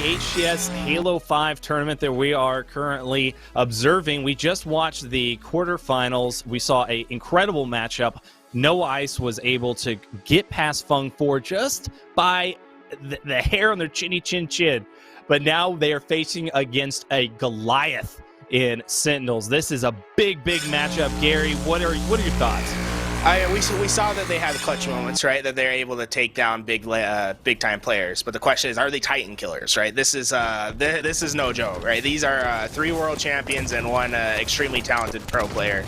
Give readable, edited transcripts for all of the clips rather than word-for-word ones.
the HCS Halo 5 tournament that we are currently observing. We just watched the quarterfinals. We saw an incredible matchup. No Ice was able to get past Fung 4 just by the hair on their chinny chin chin. But now they are facing against a Goliath in Sentinels. This is a big matchup. Gary, what are your thoughts? We saw that they had clutch moments, right? That they're able to take down big time players. But the question is, are they Titan killers, right? This is no joke, right? These are 3 world champions and 1 extremely talented pro player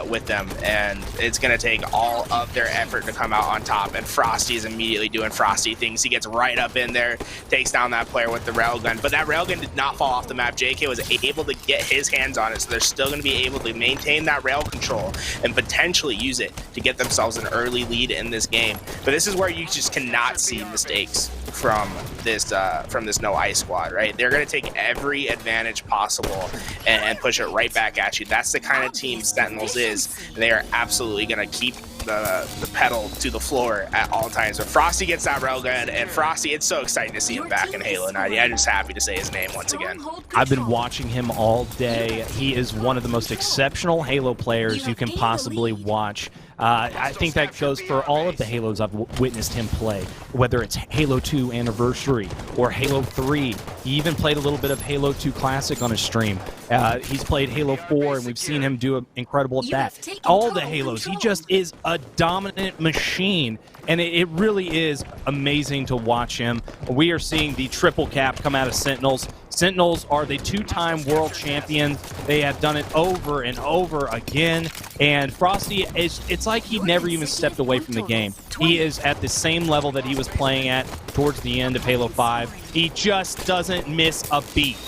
with them, and it's gonna take all of their effort to come out on top. And Frosty is immediately doing Frosty things. He gets right up in there, takes down that player with the railgun. But that railgun did not fall off the map. JK was able to get his hands on it, so they're still gonna be able to maintain that rail control and potentially use it to get themselves an early lead in this game. But this is where you just cannot see mistakes from this No Ice squad, right? They're going to take every advantage possible and push it right back at you. That's the kind of team Sentinels is. They are absolutely going to keep the pedal to the floor at all times. But Frosty gets that railgun, and Frosty, it's so exciting to see him back in Halo 90. I'm just happy to say his name once again. I've been watching him all day. He is one of the most exceptional Halo players you can possibly watch. I think that goes for all of the Halos I've witnessed him play, whether it's Halo 2 Anniversary or Halo 3. He even played a little bit of Halo 2 Classic on his stream. He's played Halo 4, and we've seen him do incredible at that. All the Halos, he just is a dominant machine, and it really is amazing to watch him. We are seeing the triple cap come out of Sentinels. Sentinels are the 2-time world champions. They have done it over and over again. And Frosty, it's like he never even stepped away from the game. He is at the same level that he was playing at towards the end of Halo 5. He just doesn't miss a beat.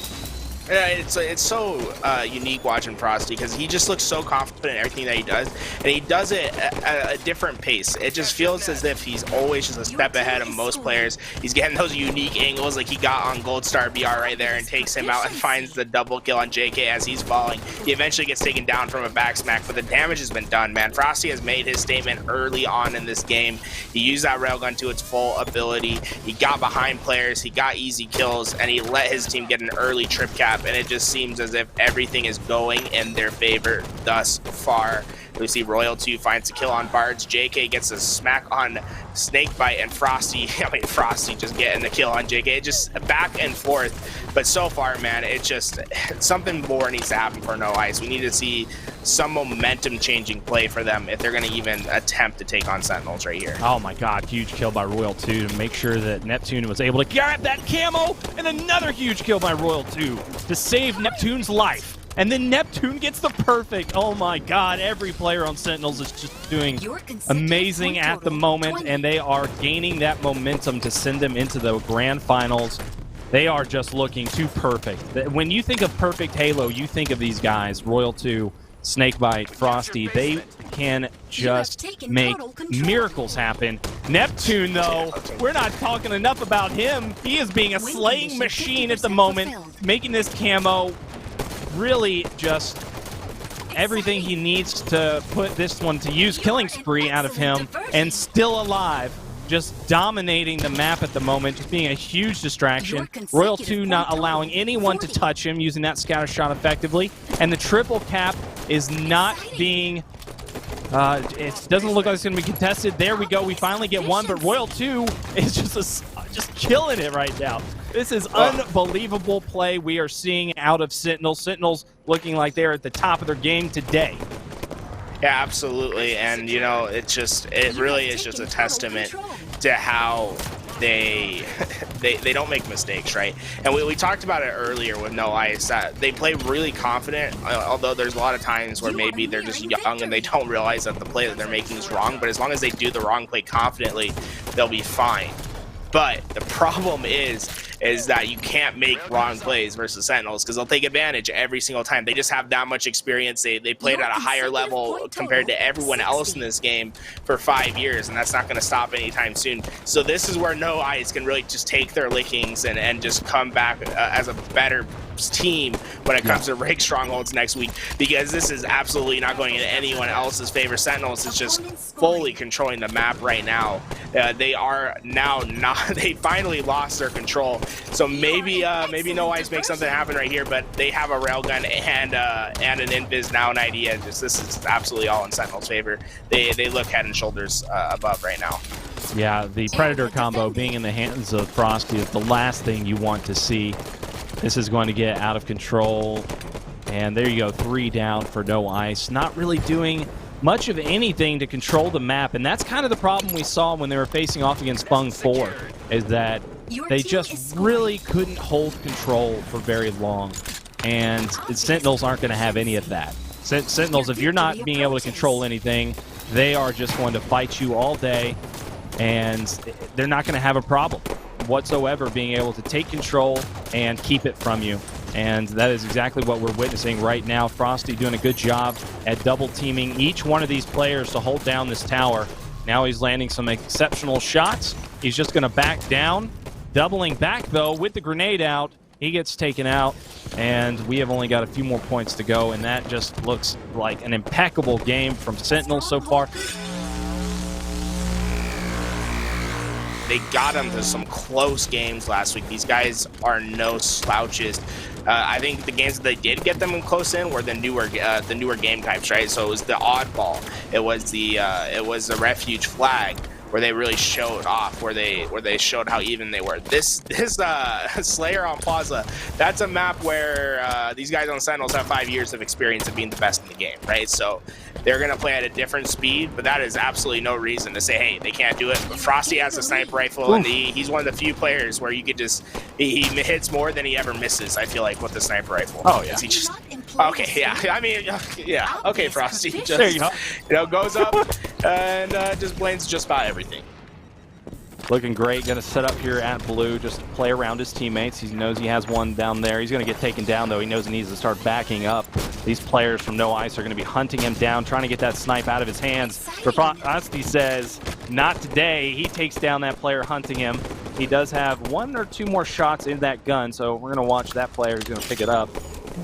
It's so unique watching Frosty because he just looks so confident in everything that he does, and he does it at a different pace. It just feels as if he's always just a step ahead of most players. He's getting those unique angles like he got on Gold Star BR right there and takes him out and finds the double kill on JK as he's falling. He eventually gets taken down from a back smack, but the damage has been done, man. Frosty has made his statement early on in this game. He used that railgun to its full ability. He got behind players, he got easy kills, and he let his team get an early trip cap. And it just seems as if everything is going in their favor thus far. We see Royal 2 finds a kill on Bards. JK gets a smack on Snakebite, and Frosty, Frosty just getting the kill on JK. Just back and forth. But so far, man, it's just something more needs to happen for No Ice. We need to see some momentum-changing play for them if they're going to even attempt to take on Sentinels right here. Oh my God, huge kill by Royal 2 to make sure that Neptune was able to grab that camo, and another huge kill by Royal 2 to save Neptune's life. And then Neptune gets the perfect. Oh my God, every player on Sentinels is just doing amazing at the moment, and they are gaining that momentum to send them into the grand finals. They are just looking too perfect. When you think of perfect Halo, you think of these guys, Royal 2, Snakebite, Frosty. They can just make miracles happen. Neptune, though, we're not talking enough about him. He is being a slaying machine at the moment, making this camo really just everything he needs to put this one to use. Killing spree out of him, and still alive. Just dominating the map at the moment, just being a huge distraction. Royal 2 not allowing anyone to touch him, using that scatter shot effectively. And the triple cap is not being... it doesn't look like it's going to be contested. There we go. We finally get one, but Royal 2 is just killing it right now. This is unbelievable play we are seeing out of Sentinels. Sentinels looking like they're at the top of their game today. Yeah, absolutely. And, you know, it really is just a testament to how they don't make mistakes, right? And we talked about it earlier with No Ice. They play really confident, although there's a lot of times where maybe they're just young and they don't realize that the play that they're making is wrong. But as long as they do the wrong play confidently, they'll be fine. But the problem is that you can't make wrong plays versus Sentinels because they'll take advantage every single time. They just have that much experience. They played at a higher level compared to everyone else in this game for 5 years, and that's not going to stop anytime soon. So this is where No Ice can really just take their lickings and just come back as a better team when it comes to rig strongholds next week, because this is absolutely not going in anyone else's favor. Sentinels is just fully controlling the map right now. They are now not. They finally lost their control. So maybe No Ice makes something happen right here, but they have a railgun and an invis now, an idea. Just this is absolutely all in Sentinel's favor. They look head and shoulders above right now. Yeah, the Predator combo being in the hands of Frosty is the last thing you want to see. This is going to get out of control. And there you go, 3 down for No Ice. Not really doing much of anything to control the map. And that's kind of the problem we saw when they were facing off against Fung 4, is that they just really couldn't hold control for very long. And Sentinels aren't going to have any of that. Sentinels, if you're not being able to control anything, they are just going to fight you all day. And they're not going to have a problem whatsoever being able to take control and keep it from you. And that is exactly what we're witnessing right now. Frosty doing a good job at double teaming each one of these players to hold down this tower. Now he's landing some exceptional shots. He's just going to back down. Doubling back, though, with the grenade out. He gets taken out, and we have only got a few more points to go, and that just looks like an impeccable game from Sentinel so far. They got them to some close games last week. These guys are no slouches. I think the games that they did get them close in were the newer game types, right? So it was the oddball, it was the refuge flag, where they really showed off, where they showed how even they were. This Slayer on Plaza, that's a map where these guys on Sentinels have 5 years of experience of being the best in the game, right? So they're gonna play at a different speed, but that is absolutely no reason to say, hey, they can't do it. But Frosty has a sniper rifle, and he's one of the few players where you could just he hits more than he ever misses. I feel like with the sniper rifle. Oh yeah. He just, okay, yeah. I mean, yeah. Okay, Frosty. Just, there you go. Goes up and just blames just about everything. Looking great. Going to set up here at blue, just play around his teammates. He knows he has one down there. He's going to get taken down, though. He knows he needs to start backing up. These players from No Ice are going to be hunting him down, trying to get that snipe out of his hands. But Frosty says, not today. He takes down that player hunting him. He does have 1 or 2 more shots in that gun, so we're going to watch that player. He's going to pick it up.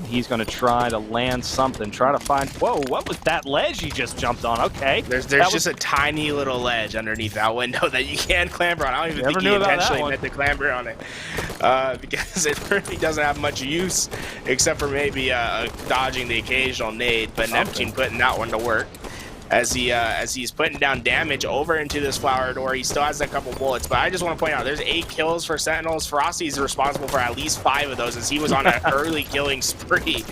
He's going to try to land something, try to find... Whoa, what was that ledge he just jumped on? Okay. There's just a tiny little ledge underneath that window that you can clamber on. I don't even think he intentionally meant to clamber on it. Because it really doesn't have much use, except for maybe dodging the occasional nade, but Neptune putting that one to work. As he's putting down damage over into this flower door. He still has a couple bullets, but I just want to point out there's 8 kills for Sentinels. Frosty's responsible for at least 5 of those, as he was on an early killing spree.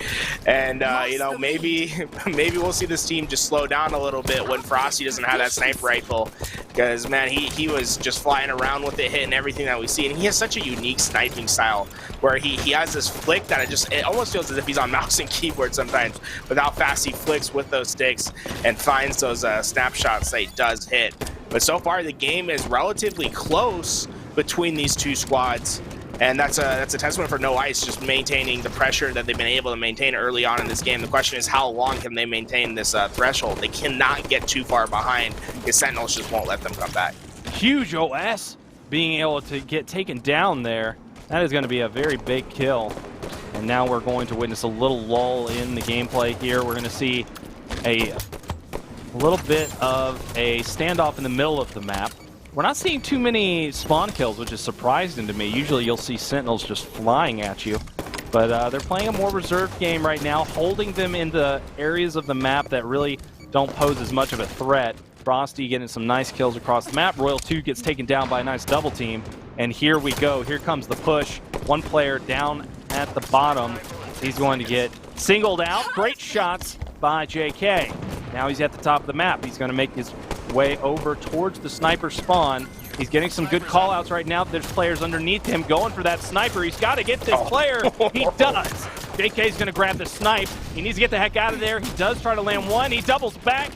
And you know, maybe we'll see this team just slow down a little bit when Frosty doesn't have that sniper rifle, because man, he was just flying around with it, hitting everything that we see. And he has such a unique sniping style where he has this flick that it almost feels as if he's on mouse and keyboard sometimes, with how fast he flicks with those sticks and finds those snapshots that he does hit. But so far the game is relatively close between these two squads, and that's a testament for No Ice, just maintaining the pressure that they've been able to maintain early on in this game. The question is, how long can they maintain this threshold? They cannot get too far behind, because Sentinels just won't let them come back. Huge OS being able to get taken down there. That is going to be a very big kill. And now we're going to witness a little lull in the gameplay here. We're going to see a little bit of a standoff in the middle of the map. We're not seeing too many spawn kills, which is surprising to me. Usually you'll see Sentinels just flying at you. But they're playing a more reserved game right now, holding them in the areas of the map that really don't pose as much of a threat. Frosty getting some nice kills across the map. Royal 2 gets taken down by a nice double team. And here we go. Here comes the push. One player down at the bottom. He's going to get singled out. Great shots by JK. Now he's at the top of the map. He's going to make his way over towards the sniper spawn. He's getting some good call-outs right now. There's players underneath him going for that sniper. He's got to get this player. He does. JK's going to grab the snipe. He needs to get the heck out of there. He does try to land one. He doubles back.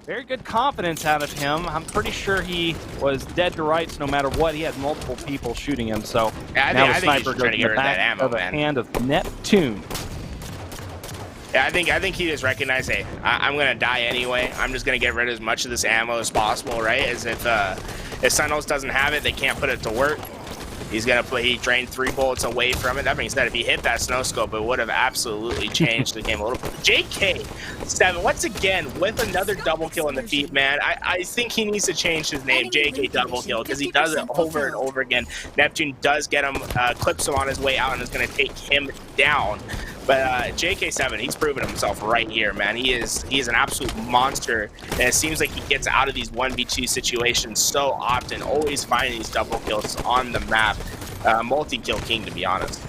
Very good confidence out of him. I'm pretty sure he was dead to rights no matter what. He had multiple people shooting him. So yeah, now the sniper goes in the back of the hand of Neptune. Yeah, I think he just recognized, hey, I'm gonna die anyway. I'm just gonna get rid of as much of this ammo as possible, right? As if Sentinels doesn't have it, they can't put it to work. He's gonna put. He drained 3 bullets away from it. That means that if he hit that snow scope, it would have absolutely changed the game a little bit. JK7 once again with another double kill in the feed, man. I think he needs to change his name, JK double kill, because he does it over and over again. Neptune does get him, clips him on his way out, and is gonna take him down. But JK7, he's proven himself right here, man. He is an absolute monster, and it seems like he gets out of these 1v2 situations so often, always finding these double kills on the map. Multi-kill king, to be honest.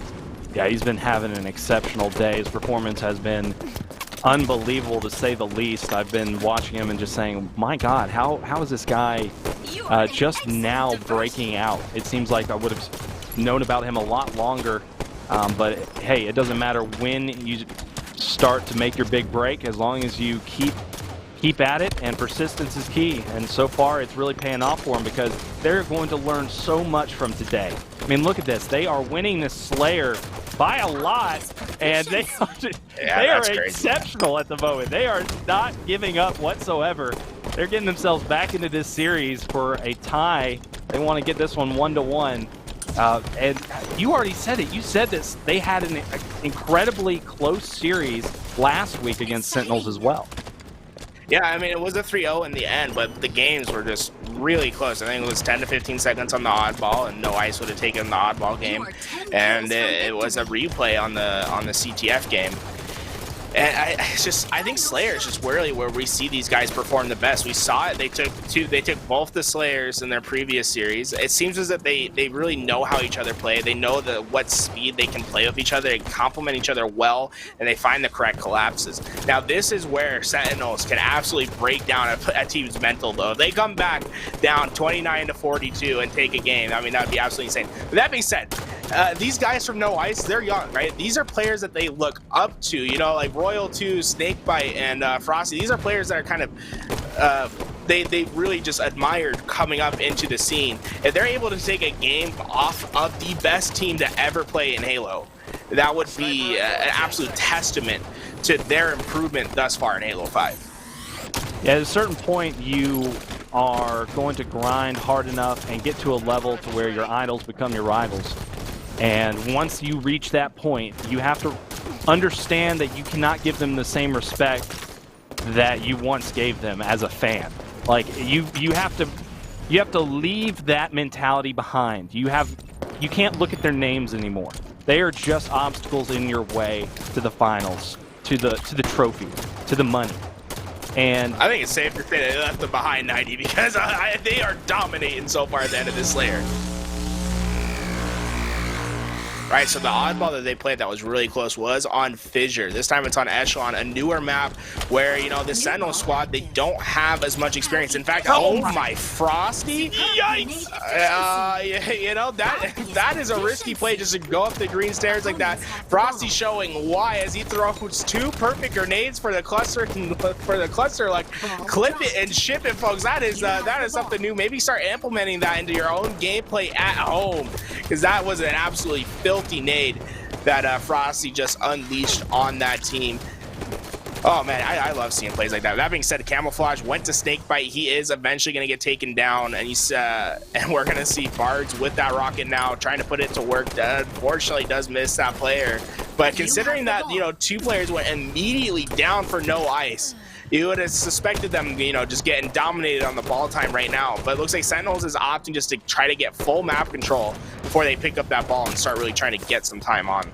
Yeah, he's been having an exceptional day. His performance has been unbelievable, to say the least. I've been watching him and just saying, my God, how is this guy just now breaking out? It seems like I would have known about him a lot longer. But hey, it doesn't matter when you start to make your big break, as long as you keep at it, and persistence is key. And so far, it's really paying off for them, because they're going to learn so much from today. I mean, look at this. They are winning this Slayer by a lot, and they are exceptional at the moment. They are not giving up whatsoever. They're getting themselves back into this series for a tie. They want to get this one 1-1. And you already said it. You said this. They had an incredibly close series last week against Sentinels as well. Yeah, I mean, it was a 3-0 in the end, but the games were just really close. I think it was 10 to 15 seconds on the oddball, and no ice would have taken the oddball game. And it was a replay on the CTF game. And I think Slayer is just really where we see these guys perform the best. We saw it. They took both the Slayers in their previous series. It seems as if they really know how each other play. They know what speed they can play with each other. They complement each other well, and they find the correct collapses. Now, this is where Sentinels can absolutely break down a team's mental, though. If they come back down 29 to 42 and take a game, I mean, that would be absolutely insane. But that being said, these guys from No Ice, they're young, right? These are players that they look up to, you know, like Royal 2, Snakebite, and Frosty. These are players that are kind of, they really just admired coming up into the scene. If they're able to take a game off of the best team to ever play in Halo, that would be an absolute testament to their improvement thus far in Halo 5. Yeah, at a certain point, you are going to grind hard enough and get to a level to where your idols become your rivals. And once you reach that point, you have to understand that you cannot give them the same respect that you once gave them as a fan. Like, you have to leave that mentality behind. You can't look at their names anymore. They are just obstacles in your way to the finals, to the trophy, to the money. And I think it's safe to say they left them behind 90, because they are dominating so far at the end of this layer. Right, so the oddball that they played that was really close was on Fissure. This time it's on Echelon, a newer map where, you know, the Sentinel squad, they don't have as much experience. In fact, oh my Frosty! Yikes! You know, that is a risky play, just to go up the green stairs like that. Frosty showing why, as he throws 2 perfect grenades for the cluster, like, clip it and ship it, folks. That is something new. Maybe start implementing that into your own gameplay at home, because that was an absolutely filthy nade that Frosty just unleashed on that team. Oh man, I love seeing plays like that. That being said, Camouflage went to Snakebite. He is eventually going to get taken down, and and we're going to see Bards with that rocket now, trying to put it to work. Unfortunately, does miss that player. But considering that, you know, 2 players went immediately down for no ice, you would have suspected them, you know, just getting dominated on the ball time right now. But it looks like Sentinels is opting just to try to get full map control before they pick up that ball and start really trying to get some time on.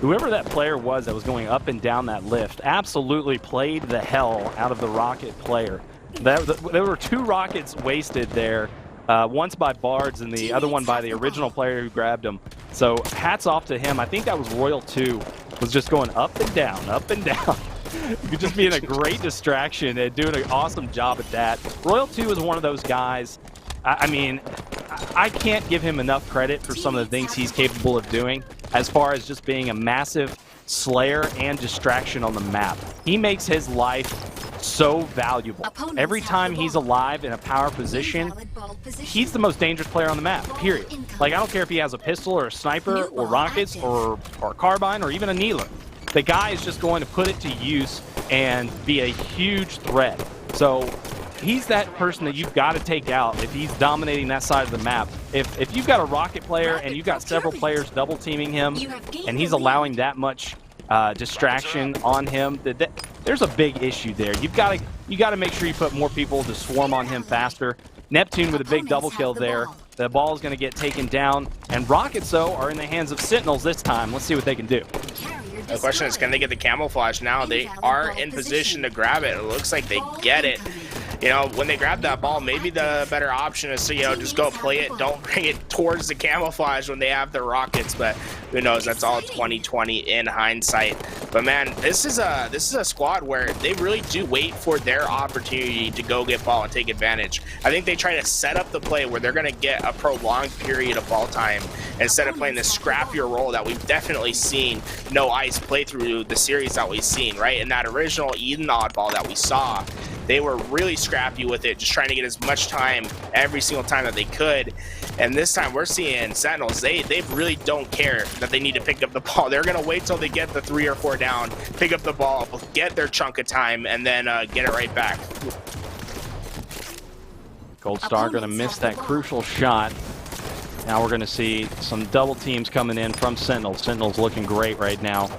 Whoever that player was that was going up and down that lift absolutely played the hell out of the rocket player. There were 2 rockets wasted there, once by Bards and the other one by the original player who grabbed him. So hats off to him. I think that was Royal 2, was just going up and down, up and down. You could just be in a great distraction and doing an awesome job at that. Royal 2 is one of those guys, I mean, I can't give him enough credit for some of the things he's capable of doing, as far as just being a massive slayer and distraction on the map. He makes his life so valuable. Every time he's alive in a power position, he's the most dangerous player on the map, period. Like, I don't care if he has a pistol or a sniper or rockets or a carbine or even a kneeler. The guy is just going to put it to use and be a huge threat. So he's that person that you've got to take out if he's dominating that side of the map. If you've got a Rocket player and you've got several players double teaming him, and he's allowing that much distraction on him, there's a big issue there. You got to make sure you put more people to swarm on him faster. Neptune with a big double kill there. The ball is going to get taken down, and Rockets, though, are in the hands of Sentinels this time. Let's see what they can do. The question is, can they get the camouflage now? They are in position to grab it. It looks like they get it. You know, when they grab that ball, maybe the better option is to, you know, just go play it. Don't bring it towards the camouflage when they have the Rockets, but who knows? That's all 2020 in hindsight. But man, this is a squad where they really do wait for their opportunity to go get ball and take advantage. I think they try to set up the play where they're going to get a prolonged period of ball time instead of playing this scrappier role that we've definitely seen No Ice play through the series that we've seen, right? In that original Eden oddball that we saw, they were really scrappy with it, just trying to get as much time every single time that they could. And this time we're seeing Sentinels, they really don't care that they need to pick up the ball. They're going to wait till they get the 3 or 4 down, pick up the ball, get their chunk of time, and then get it right back. Gold Star going to miss that crucial shot. Now we're going to see some double teams coming in from Sentinels. Sentinels looking great right now,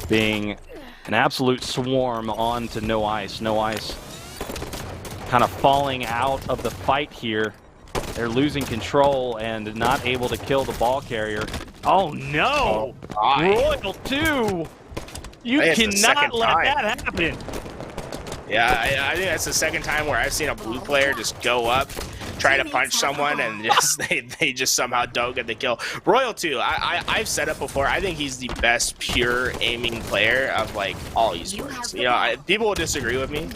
being an absolute swarm on to No Ice. No Ice kind of falling out of the fight here. They're losing control and not able to kill the ball carrier. Oh no! Oh, Royal 2! You cannot let that happen! Yeah, I think that's the second time where I've seen a blue player just go up, try to punch someone, and just they just somehow don't get the kill. Royal 2, I've said it before, I think he's the best pure aiming player of like all esports. You know, people will disagree with me,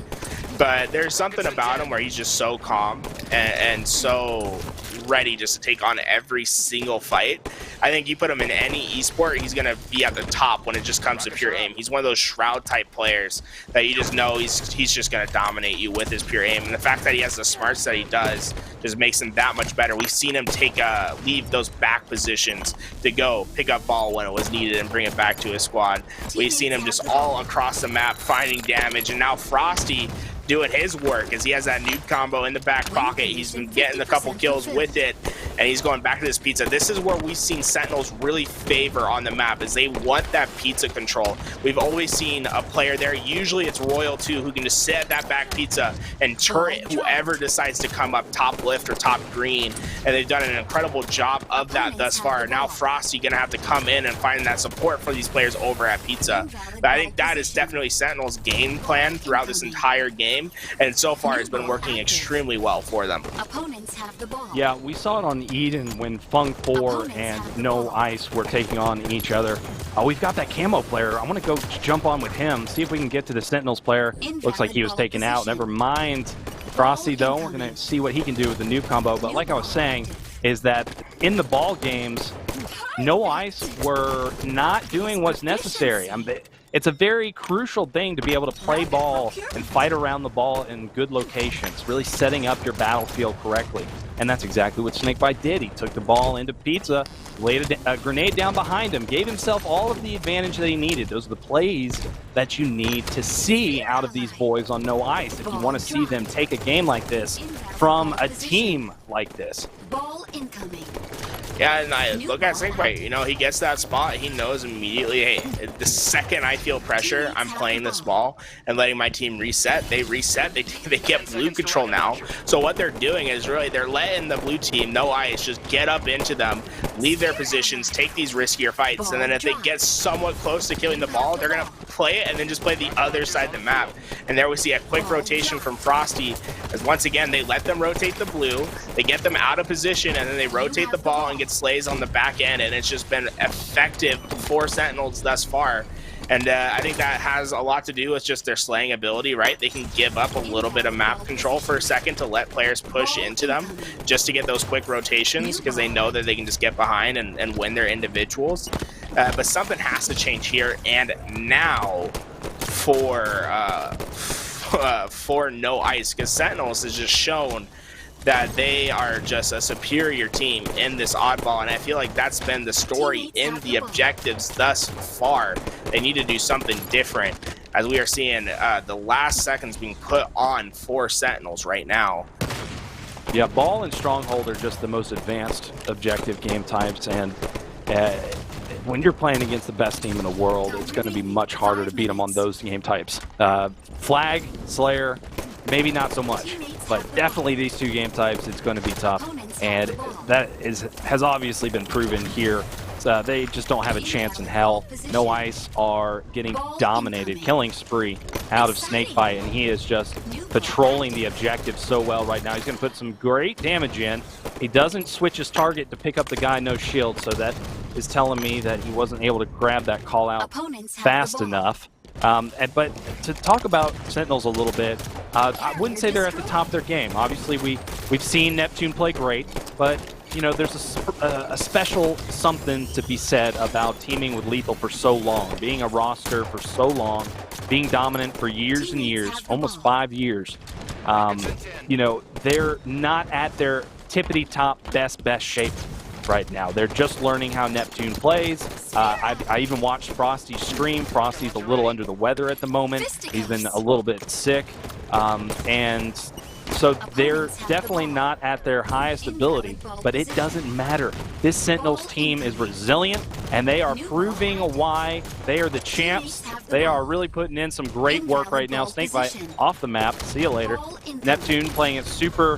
but there's something about him where he's just so calm and so ready just to take on every single fight. I think you put him in any esport, he's gonna be at the top when it just comes to pure aim. He's one of those Shroud type players that you just know he's just gonna dominate you with his pure aim. And the fact that he has the smarts that he does just makes him that much better. We've seen him leave those back positions to go pick up ball when it was needed and bring it back to his squad. We've seen him just all across the map finding damage, and now Frosty doing his work as he has that nuke combo in the back pocket. He's been getting a couple kills with it, and he's going back to this pizza. This is where we've seen Sentinels really favor on the map, is they want that pizza control. We've always seen a player there, usually it's Royal 2, who can just sit at that back pizza and turret whoever decides to come up top left or top green, and they've done an incredible job of that thus far. Now Frosty gonna have to come in and find that support for these players over at pizza. But I think that is definitely Sentinels' game plan throughout this entire game, and so far it's been working extremely well for them. Yeah, we saw it on Eden when Fung 4 and No Ice were taking on each other. We've got that camo player. I want to go jump on with him, see if we can get to the Sentinels player. Looks like he was taken out. Never mind Frosty, though. We're going to see what he can do with the new combo. But like I was saying, is that in the ball games, No Ice were not doing what's necessary. It's a very crucial thing to be able to play ball and fight around the ball in good locations, really setting up your battlefield correctly. And that's exactly what Snakebite did. He took the ball into Pizza, laid a grenade down behind him, gave himself all of the advantage that he needed. Those are the plays that you need to see out of these boys on No Ice if you want to see them take a game like this from a team like this. Ball incoming. Yeah, and I look at Snakebite, you know, he gets that spot, he knows immediately, hey, the second I feel pressure, I'm playing this ball and letting my team reset. They reset, they get blue control now. So what they're doing is really, they're letting the blue team, No Ice, just get up into them, leave their positions, take these riskier fights, and then if they get somewhat close to killing the ball, they're going to play it and then just play the other side of the map. And there we see a quick rotation from Frosty, as once again, they let them rotate the blue, they get them out of position, and then they rotate the ball and get slays on the back end, and it's just been effective for Sentinels thus far. And I think that has a lot to do with just their slaying ability, right? They can give up a little bit of map control for a second to let players push into them just to get those quick rotations, because they know that they can just get behind and win their individuals. But something has to change here and now for No Ice, because Sentinels has just shown that they are just a superior team in this oddball, and I feel like that's been the story in the objectives thus far. They need to do something different, as we are seeing the last seconds being put on for Sentinels right now. Yeah, Ball and Stronghold are just the most advanced objective game types, and when you're playing against the best team in the world, it's going to be much harder to beat them on those game types. Flag, Slayer, maybe not so much, but definitely these two game types, it's going to be tough, and that has obviously been proven here. They just don't have a chance in hell. No Ice are getting dominated, killing spree out of Snakebite, and he is just patrolling the objective so well right now. He's going to put some great damage in. He doesn't switch his target to pick up the guy no shield, so that is telling me that he wasn't able to grab that call out fast enough. But to talk about Sentinels a little bit, I wouldn't say they're at the top of their game. Obviously, we've seen Neptune play great, but you know, there's a special something to be said about teaming with Lethal for so long, being a roster for so long, being dominant for years and years, almost 5 years. You know, they're not at their tippity-top best shape right now. They're just learning how Neptune plays. I even watched Frosty stream. Frosty's a little under the weather at the moment. He's been a little bit sick. And so they're definitely not at their highest ability, but it doesn't matter. This Sentinels team is resilient, and they are proving why they are the champs. They are really putting in some great work right now. Snakebite off the map. See you later. Neptune playing it super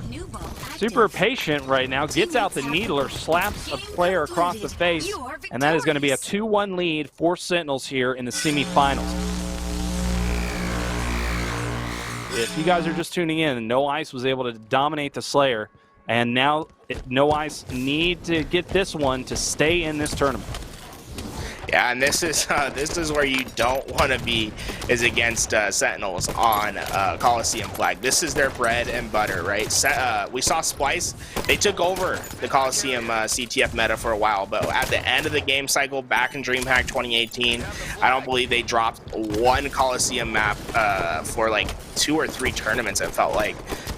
patient right now. Gets out the needler, slaps a player across the face, and that is going to be a 2-1 lead for Sentinels here in the semifinals. If you guys are just tuning in, No Ice was able to dominate the Slayer, and now No Ice need to get this one to stay in this tournament. Yeah, and this is where you don't want to be, is against Sentinels on Coliseum flag. This is their bread and butter, right? We saw Splice. They took over the Coliseum CTF meta for a while, but at the end of the game cycle back in DreamHack 2018, I don't believe they dropped one Coliseum map for like 2 or 3 tournaments, it felt like.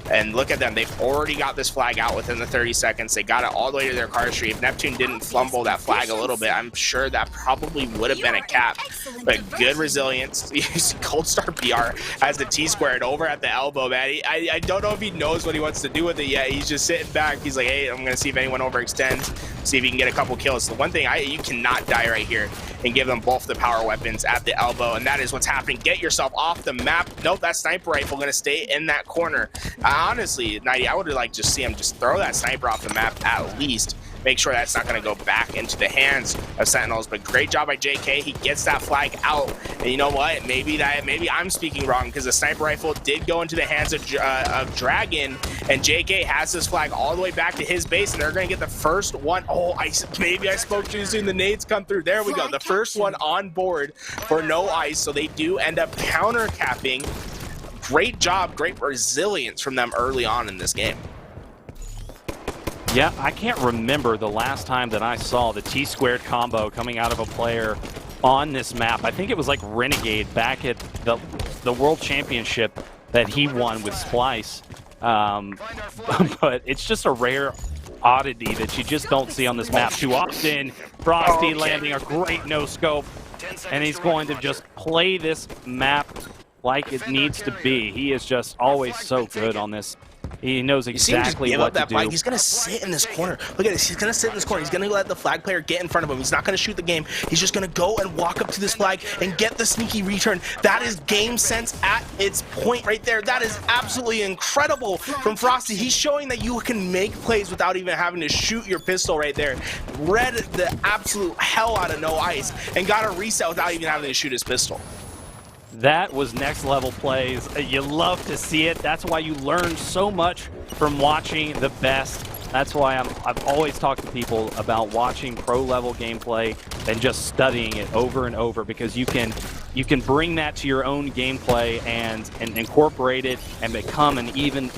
And look at them, they've already got this flag out within the 30 seconds. They got it all the way to their cardistry. If Neptune didn't fumble that flag a little bit, I'm sure that probably would have been a cap. But good resilience. You see Cold Star PR has the T-squared over at the elbow, man. I don't know if he knows what he wants to do with it yet. He's just sitting back. He's like, hey, I'm going to see if anyone overextends, see if he can get a couple kills. The one thing, you cannot die right here and give them both the power weapons at the elbow, and that is what's happening. Get yourself off the map. Nope, that sniper rifle going to stay in that corner. Honestly, 90, I would like to see him just throw that sniper off the map at least. Make sure that's not going to go back into the hands of Sentinels. But great job by JK. He gets that flag out. And you know what? Maybe I'm speaking wrong, because the sniper rifle did go into the hands of Dragon, and JK has this flag all the way back to his base, and they're going to get the first one. Oh, maybe I spoke too soon. The nades come through. There we go. The first one on board for No Ice. So they do end up counter capping. Great job, great resilience from them early on in this game. Yeah, I can't remember the last time that I saw the T-squared combo coming out of a player on this map. I think it was like Renegade back at the World Championship that he won with Splice. But it's just a rare oddity that you just don't see on this map too often. Frosty landing a great no-scope, and he's going to just play this map like it needs to be. He is just always so good on this. He knows exactly what to do. He's going to sit in this corner. Look at this. He's going to sit in this corner. He's going to let the flag player get in front of him. He's not going to shoot the game. He's just going to go and walk up to this flag and get the sneaky return. That is game sense at its point right there. That is absolutely incredible from Frosty. He's showing that you can make plays without even having to shoot your pistol right there. Read the absolute hell out of No Ice and got a reset without even having to shoot his pistol. That was next level plays. You love to see it. That's why you learn so much from watching the best. That's why I've always talked to people about watching pro level gameplay and just studying it over and over, because you can bring that to your own gameplay and incorporate it and become an even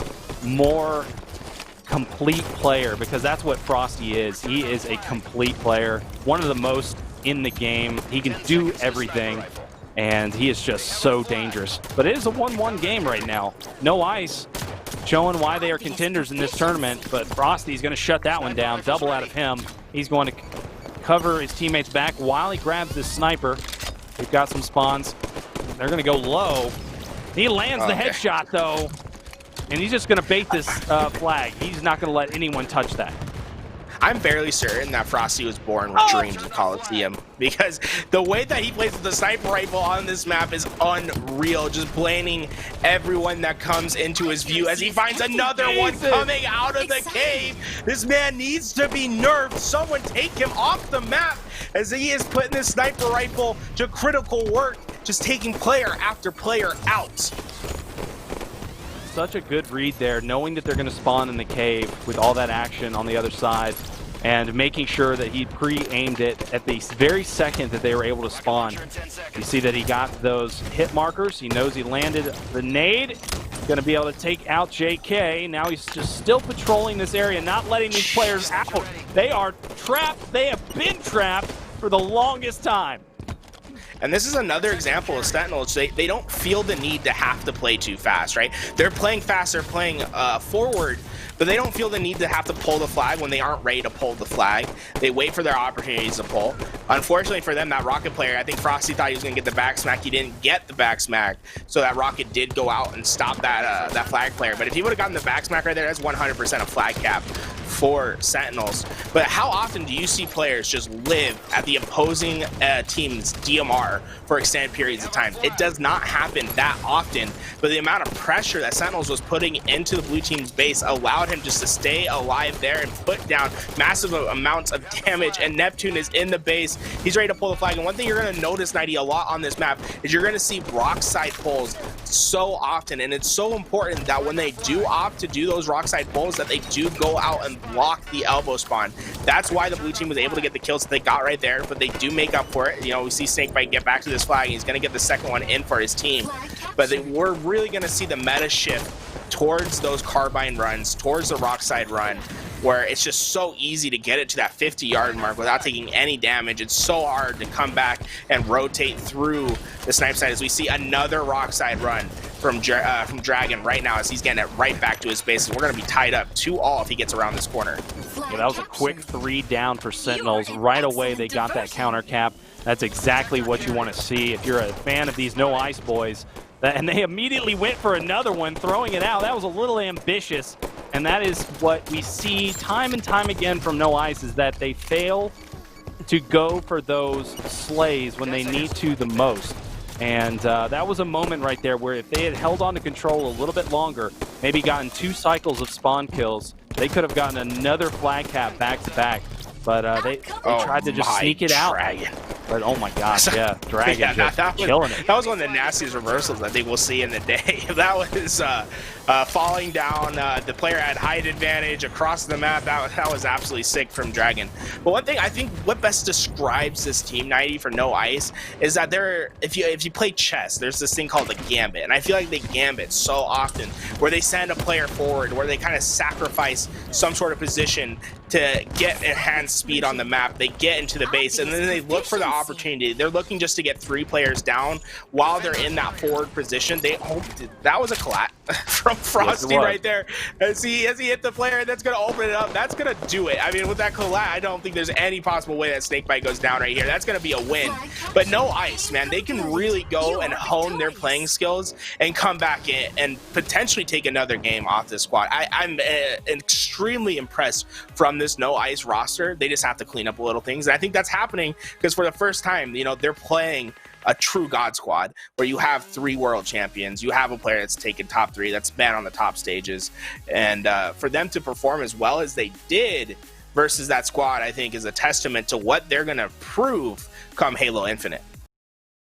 more complete player, because that's what Frosty is. He is a complete player, one of the most in the game. He can do everything, and he is just so dangerous. But it is a 1-1 game right now. No Ice showing why they are contenders in this tournament, but Frosty's going to shut that one down. Double out of him. He's going to cover his teammates back while he grabs this sniper. We've got some spawns. They're going to go low. He lands the headshot, though, and he's just going to bait this flag. He's not going to let anyone touch that. I'm barely certain that Frosty was born with dreams of Coliseum, because the way that he plays with the sniper rifle on this map is unreal, just blaming everyone that comes into his view as he finds another one coming out of the cave. This man needs to be nerfed. Someone take him off the map, as he is putting this sniper rifle to critical work, just taking player after player out. Such a good read there, knowing that they're going to spawn in the cave with all that action on the other side, and making sure that he pre-aimed it at the very second that they were able to spawn. You see that he got those hit markers. He knows he landed the nade. Going to be able to take out JK. Now he's just still patrolling this area, not letting these players out. They are trapped. They have been trapped for the longest time. And this is another example of Sentinels. They don't feel the need to have to play too fast, right? They're playing fast, they're playing forward, but they don't feel the need to have to pull the flag when they aren't ready to pull the flag. They wait for their opportunities to pull. Unfortunately for them, that Rocket player, I think Frosty thought he was going to get the back smack. He didn't get the back smack, so that Rocket did go out and stop that that flag player. But if he would have gotten the back smack right there, that's 100% a flag cap for Sentinels. But how often do you see players just live at the opposing team's DMR for extended periods of time? It does not happen that often, but the amount of pressure that Sentinels was putting into the blue team's base allowed him just to stay alive there and put down massive amounts of damage. And Neptune is in the base. He's ready to pull the flag. And one thing you're going to notice, 90, a lot on this map is you're going to see rock side pulls so often. And it's so important that when they do opt to do those rock side pulls, that they do go out and block the elbow spawn. That's why the blue team was able to get the kills that they got right there, but they do make up for it. You know, we see Snakebite get back to this flag, and he's going to get the second one in for his team. But we're really going to see the meta shift towards those carbine runs, towards the rock side run, where it's just so easy to get it to that 50-yard mark without taking any damage. It's so hard to come back and rotate through the snipe side, as we see another rock side run from Dragon right now, as he's getting it right back to his base. We're going to be tied up 2-all if he gets around this corner. Yeah, that was a quick 3 down for Sentinels. Right away, they got that counter cap. That's exactly what you want to see if you're a fan of these no ice boys. And they immediately went for another one, throwing it out. That was a little ambitious, and that is what we see time and time again from no ice, is that they fail to go for those slays when they need to the most. And that was a moment right there where if they had held on to control a little bit longer, maybe gotten 2 cycles of spawn kills, they could have gotten another flag cap back to back. But they tried to just sneak it out. Dragon. But oh my gosh, yeah, Dragon just killing it. That was one of the nastiest reversals I think we'll see in the day. That was falling down. The player had height advantage across the map. That was absolutely sick from Dragon. But one thing I think what best describes this team, 90, for no ice, is that if you play chess, there's this thing called the gambit, and I feel like they gambit so often, where they send a player forward, where they kind of sacrifice some sort of position to get enhanced speed on the map. They get into the base, and then they look for the opportunity. They're looking just to get 3 players down while they're in that forward position. That was a collat from Frosty right there. As he hit the player, that's going to open it up. That's going to do it. I mean, with that collat, I don't think there's any possible way that Snakebite goes down right here. That's going to be a win. But no ice, man. They can really go and hone their playing skills and come back in and potentially take another game off this squad. I'm extremely impressed from this no ice roster. They just have to clean up a little things, and I think that's happening because for the first time, you know, they're playing a true God squad where you have 3 world champions, you have a player that's taken top 3, that's been on the top stages, and for them to perform as well as they did versus that squad, I think is a testament to what they're going to prove come Halo Infinite.